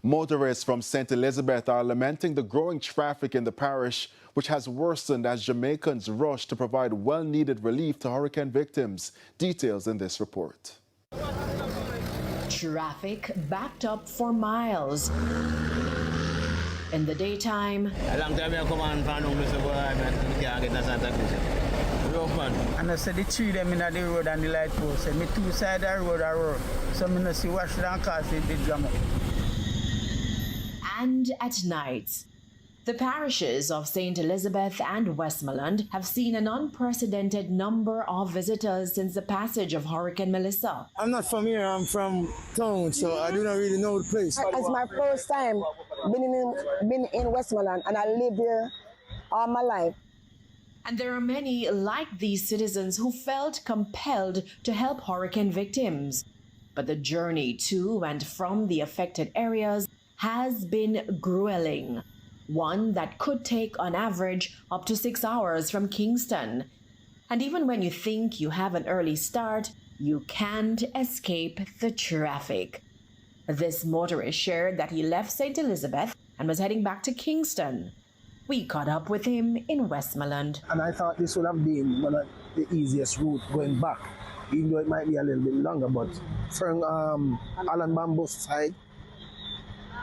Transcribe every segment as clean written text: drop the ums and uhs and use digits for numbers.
Motorists from St. Elizabeth are lamenting the growing traffic in the parish, which has worsened as Jamaicans rush to provide well-needed relief to hurricane victims. Details in this report. Traffic backed up for miles. In the daytime, A long time I come on for Mr. Boy, I can't get to Santa Cruz. Rough man. And I said the tree them in the road and the light post. And me two sides of the road are road. So me no see what should I call it the drama. and at night. The parishes of St. Elizabeth and Westmoreland have seen an unprecedented number of visitors since the passage of Hurricane Melissa. I'm not from here, I'm from town, so I do not really know the place. It's my first time been in Westmoreland, and I live here all my life. And there are many like these citizens who felt compelled to help hurricane victims. But the journey to and from the affected areas has been grueling. One that could take on average up to 6 hours from Kingston. And even when you think you have an early start, you can't escape the traffic. This motorist shared that he left St. Elizabeth and was heading back to Kingston. We caught up with him in Westmoreland. And I thought this would have been one of the easiest route going back, even though it might be a little bit longer. But from Alan Bamboo's side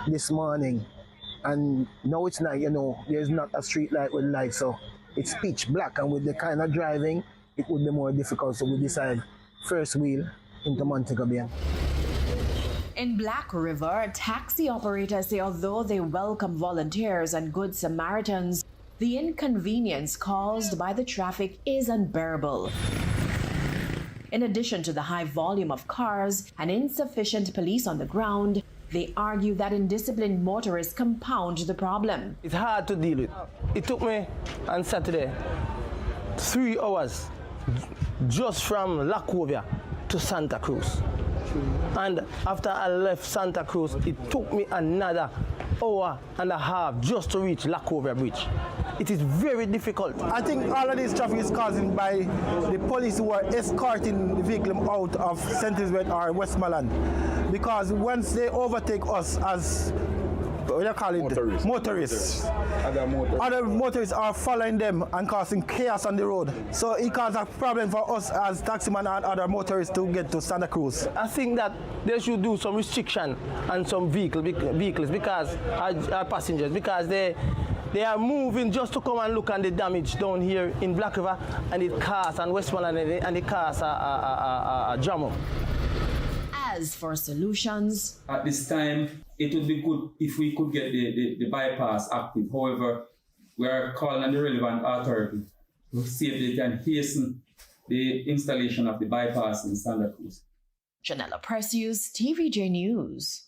this morning, and now it's night, you know, there's not a street light with light, so it's pitch black, and with the kind of driving, it would be more difficult, so we decide first wheel into Montego Bay. In Black River, taxi operators say although they welcome volunteers and good Samaritans, the inconvenience caused by the traffic is unbearable. In addition to the high volume of cars and insufficient police on the ground, they argue that indisciplined motorists compound the problem. It's hard to deal with. It took me on Saturday 3 hours just from Lacovia to Santa Cruz. And after I left Santa Cruz, it took me another hour and a half just to reach Lacovia Bridge. It is very difficult. I think all of this traffic is caused by the police who are escorting the vehicle out of St. Elizabeth or Westmoreland. Because once they overtake us as, what do you call it? Motorists. Other motorists are following them and causing chaos on the road. So it causes a problem for us as taximen and other motorists to get to Santa Cruz. I think that they should do some restriction on some vehicles because our passengers, because they are moving just to come and look at the damage down here in Black River, and it causes, and Westmoreland, and it causes a jam up. As for solutions, at this time, it would be good if we could get the bypass active. However, we are calling on the relevant authority to see if they can hasten the installation of the bypass in Santa Cruz. Janella Precious, TVJ News.